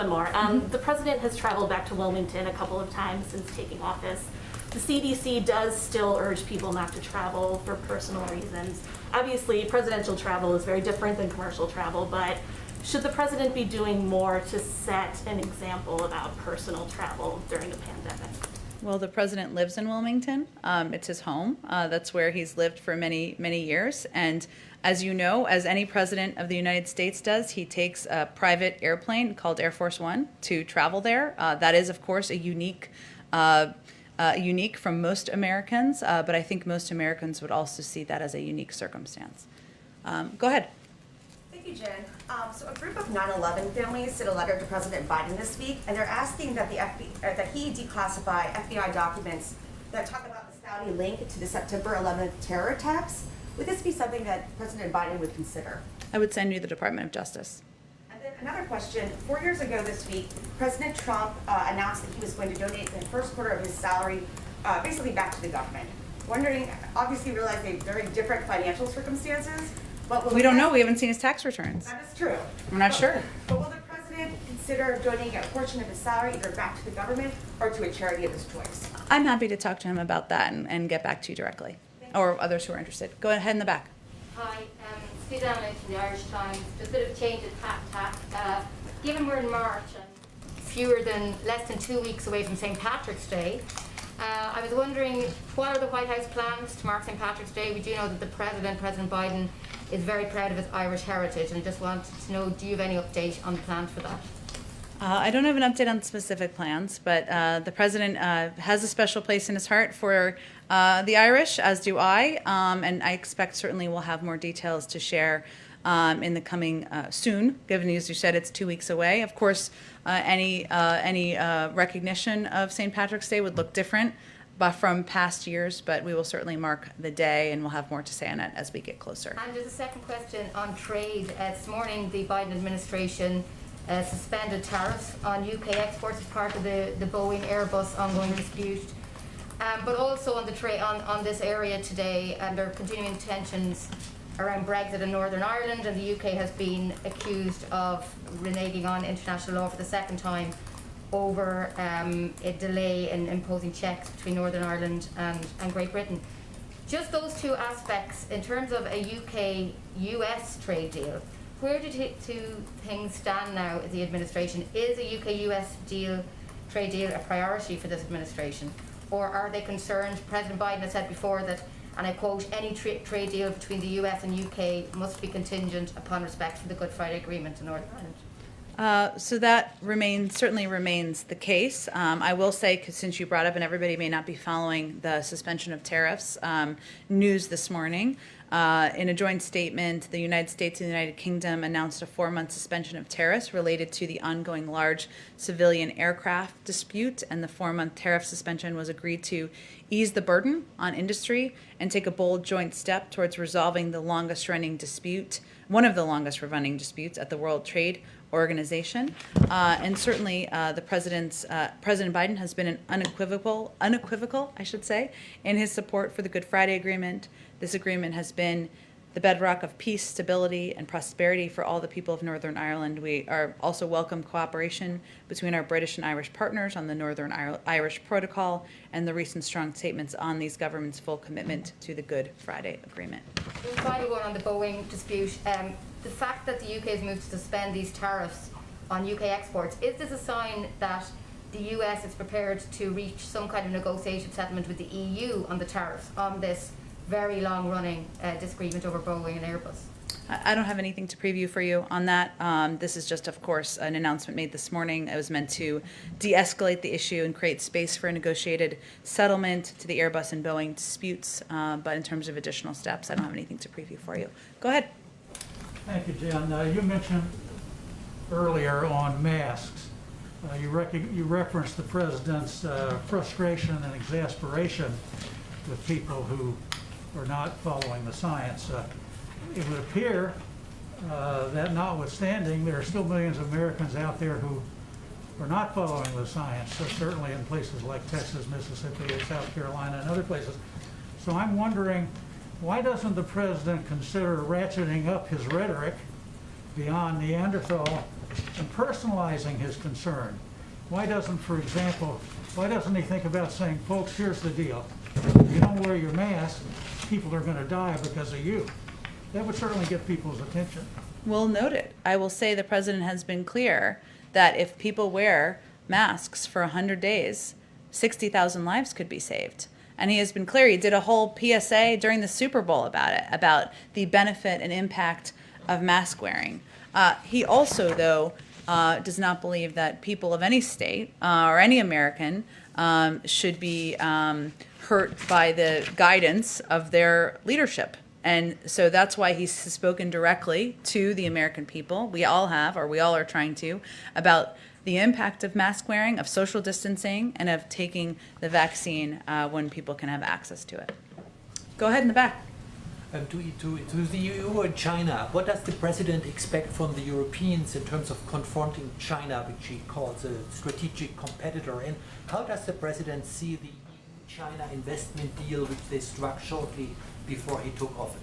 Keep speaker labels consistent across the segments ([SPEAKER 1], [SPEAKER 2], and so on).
[SPEAKER 1] One more. The president has traveled back to Wilmington a couple of times since taking office. The CDC does still urge people not to travel for personal reasons. Obviously, presidential travel is very different than commercial travel, but should the president be doing more to set an example about personal travel during a pandemic?
[SPEAKER 2] Well, the president lives in Wilmington. It's his home. That's where he's lived for many, many years. And as you know, as any president of the United States does, he takes a private airplane called Air Force One to travel there. That is, of course, a unique from most Americans, but I think most Americans would also see that as a unique circumstance. Go ahead.
[SPEAKER 3] Thank you, Jen. So a group of 9/11 families sent a letter to President Biden this week, and they're asking that that he declassify FBI documents that talk about the Saudi link to the September 11th terror attacks. Would this be something that President Biden would consider?
[SPEAKER 2] I would send you the Department of Justice.
[SPEAKER 3] And then another question. 4 years ago this week, President Trump announced that he was going to donate the first quarter of his salary basically back to the government. Wondering, obviously realize they have very different financial circumstances, but
[SPEAKER 2] We don't know. We haven't seen his tax returns.
[SPEAKER 3] That is true.
[SPEAKER 2] I'm not sure.
[SPEAKER 3] But will the president consider donating a portion of his salary either back to the government or to a charity of his choice?
[SPEAKER 2] I'm happy to talk to him about that and get back to you directly, or others who are interested. Go ahead in the back.
[SPEAKER 4] Hi, Suzanne from the Irish Times. Just a bit of change of tack. Given we're in March and less than 2 weeks away from St. Patrick's Day, I was wondering, what are the White House plans to mark St. Patrick's Day? We do know that the President Biden, is very proud of his Irish heritage, and I just wanted to know, do you have any update on the plans for that?
[SPEAKER 2] I don't have an update on specific plans, but the president has a special place in his heart for the Irish, as do I, and I expect certainly we'll have more details to share in the coming soon, given, as you said, it's 2 weeks away. Of course, any recognition of St. Patrick's Day would look different from past years, but we will certainly mark the day, and we'll have more to say on it as we get closer.
[SPEAKER 4] And just a second question on trade. This morning, the Biden administration suspended tariffs on UK exports as part of the Boeing Airbus ongoing dispute. But also on the on this area today, there are continuing tensions around Brexit in Northern Ireland, and the UK has been accused of reneging on international law for the second time over a delay in imposing checks between Northern Ireland and Great Britain. Just those two aspects, in terms of a UK-US trade deal, where do two things stand now at the administration? Is a UK-US trade deal a priority for this administration? Or are they concerned? President Biden has said before that, and I quote, any trade deal between the US and UK must be contingent upon respect for the Good Friday Agreement in Northern Ireland.
[SPEAKER 2] So that certainly remains the case. I will say, 'cause since you brought up, and everybody may not be following the suspension of tariffs news this morning, in a joint statement, the United States and the United Kingdom announced a 4-month suspension of tariffs related to the ongoing large civilian aircraft dispute, and the 4-month tariff suspension was agreed to ease the burden on industry and take a bold joint step towards resolving the longest-running dispute, one of the longest-running disputes at the World Trade Organization. And certainly President Biden has been unequivocal, I should say, in his support for the Good Friday Agreement. This agreement has been the bedrock of peace, stability, and prosperity for all the people of Northern Ireland. We are also welcome cooperation between our British and Irish partners on the Northern Irish Protocol and the recent strong statements on these governments' full commitment to the Good Friday Agreement.
[SPEAKER 4] The final one on the Boeing dispute. The fact that the UK has moved to suspend these tariffs on UK exports, is this a sign that the US is prepared to reach some kind of negotiated settlement with the EU on the tariffs on this very long-running disagreement over Boeing and Airbus?
[SPEAKER 2] I don't have anything to preview for you on that. This is just, of course, an announcement made this morning. It was meant to de-escalate the issue and create space for a negotiated settlement to the Airbus and Boeing disputes. But in terms of additional steps, I don't have anything to preview for you. Go ahead.
[SPEAKER 5] Thank you, Jen. You mentioned earlier on masks. You referenced the president's frustration and exasperation with people who are not following the science. It would appear that notwithstanding, there are still millions of Americans out there who are not following the science, so certainly in places like Texas, Mississippi, and South Carolina, and other places. So I'm wondering, why doesn't the president consider ratcheting up his rhetoric beyond Neanderthal and personalizing his concern. Why doesn't, for example, why doesn't he think about saying, folks, here's the deal. If you don't wear your mask, people are going to die because of you. That would certainly get people's attention.
[SPEAKER 2] Well noted. I will say the president has been clear that if people wear masks for 100 days, 60,000 lives could be saved. And he has been clear. He did a whole PSA during the Super Bowl about it, about the benefit and impact of mask wearing. He also, though, does not believe that people of any state or any American should be hurt by the guidance of their leadership. And so that's why he's spoken directly to the American people. We all have, or we all are trying to, about the impact of mask wearing, of social distancing, and of taking the vaccine when people can have access to it. Go ahead in the back.
[SPEAKER 6] To the EU and China, what does the president expect from the Europeans in terms of confronting China, which he calls a strategic competitor? And how does the president see the EU-China investment deal which they struck shortly before he took office?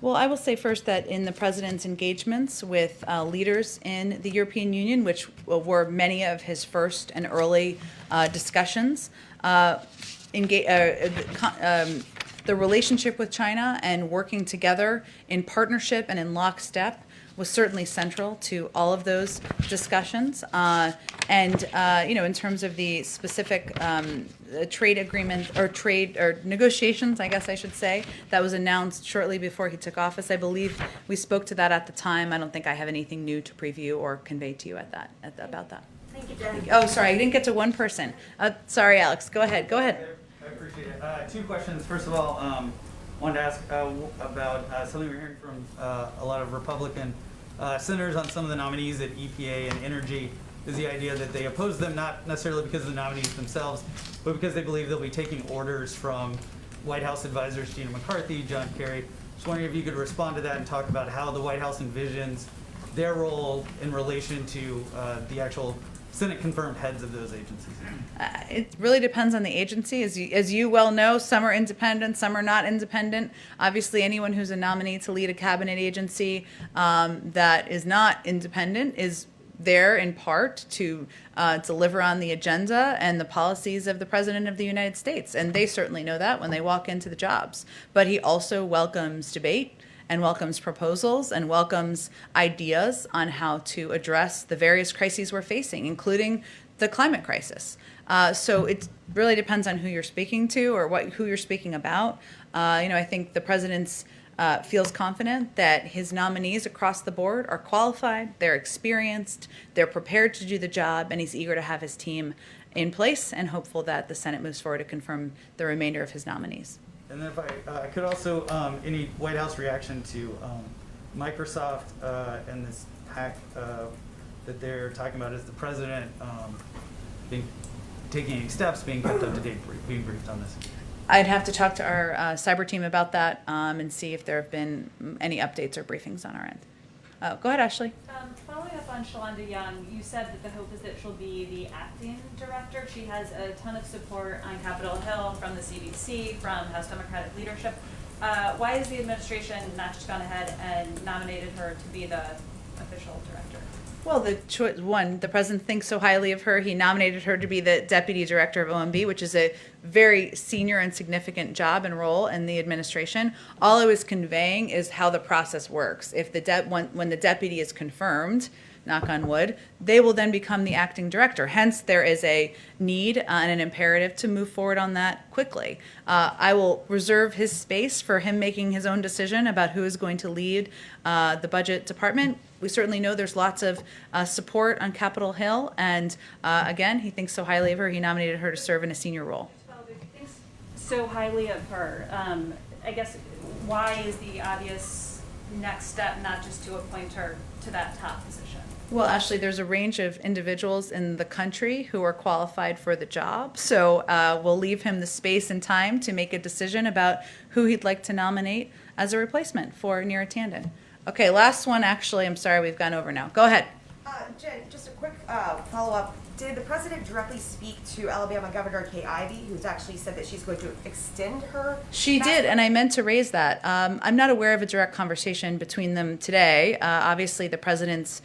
[SPEAKER 2] Well, I will say first that in the president's engagements with leaders in the European Union, which were many of his first and early discussions, the relationship with China and working together in partnership and in lockstep was certainly central to all of those discussions. In terms of the specific trade agreement or trade or negotiations, I guess I should say, that was announced shortly before he took office. I believe we spoke to that at the time. I don't think I have anything new to preview or convey to you about that.
[SPEAKER 1] Thank you, Jen.
[SPEAKER 2] Oh, sorry, I didn't get to one person. Sorry, Alex. Go ahead.
[SPEAKER 7] I appreciate it. Two questions. First of all, wanted to ask about something we're hearing from a lot of Republican senators on some of the nominees at EPA and energy, is the idea that they oppose them not necessarily because of the nominees themselves, but because they believe they'll be taking orders from White House advisors Gina McCarthy, John Kerry. Just wondering if you could respond to that and talk about how the White House envisions their role in relation to the actual Senate-confirmed heads of those agencies.
[SPEAKER 2] It really depends on the agency. As you well know, some are independent, some are not independent. Obviously, anyone who's a nominee to lead a cabinet agency that is not independent is there in part to deliver on the agenda and the policies of the President of the United States. And they certainly know that when they walk into the jobs. But he also welcomes debate and welcomes proposals and welcomes ideas on how to address the various crises we're facing, including the climate crisis. So it really depends on who you're speaking to or who you're speaking about. I think the president's feels confident that his nominees across the board are qualified, they're experienced, they're prepared to do the job, and he's eager to have his team in place and hopeful that the Senate moves forward to confirm the remainder of his nominees.
[SPEAKER 7] And then if I could also, any White House reaction to Microsoft and this hack that they're talking about, is the president taking any steps, being kept up to date, being briefed on this?
[SPEAKER 2] I'd have to talk to our cyber team about that and see if there have been any updates or briefings on our end. Go ahead, Ashley.
[SPEAKER 8] Following up on Shalonda Young, you said that the hope is that she'll be the acting director. She has a ton of support on Capitol Hill from the CDC, from House Democratic leadership. Why has the administration not just gone ahead and nominated her to be the official director?
[SPEAKER 2] Well, the president thinks so highly of her. He nominated her to be the deputy director of OMB, which is a very senior and significant job and role in the administration. All I was conveying is how the process works. If when the deputy is confirmed, knock on wood, they will then become the acting director. Hence, there is a need and an imperative to move forward on that quickly. I will reserve his space for him making his own decision about who is going to lead the budget department. We certainly know there's lots of support on Capitol Hill, and again, he thinks so highly of her, he nominated her to serve in a senior role.
[SPEAKER 8] Thinks so highly of her. I guess, why is the obvious next step not just to appoint her to that top position?
[SPEAKER 2] Well, Ashley, there's a range of individuals in the country who are qualified for the job, so we'll leave him the space and time to make a decision about who he'd like to nominate as a replacement for Neera Tanden. Okay, last one, actually. I'm sorry, we've gone over now. Go ahead.
[SPEAKER 3] Jen, just a quick follow-up. Did the president directly speak to Alabama Governor Kay Ivey, who's actually said that she's going to extend her?
[SPEAKER 2] She did, and I meant to raise that. I'm not aware of a direct conversation between them today. Obviously, the president's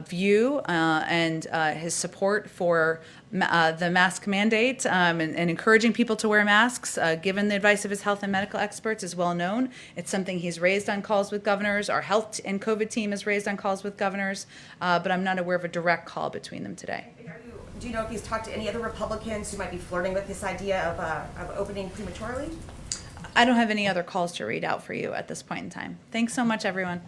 [SPEAKER 2] view and his support for the mask mandate and encouraging people to wear masks, given the advice of his health and medical experts, is well known. It's something he's raised on calls with governors. Our health and COVID team has raised on calls with governors, but I'm not aware of a direct call between them today.
[SPEAKER 3] Do you know if he's talked to any other Republicans who might be flirting with this idea of opening prematurely?
[SPEAKER 2] I don't have any other calls to read out for you at this point in time. Thanks so much, everyone.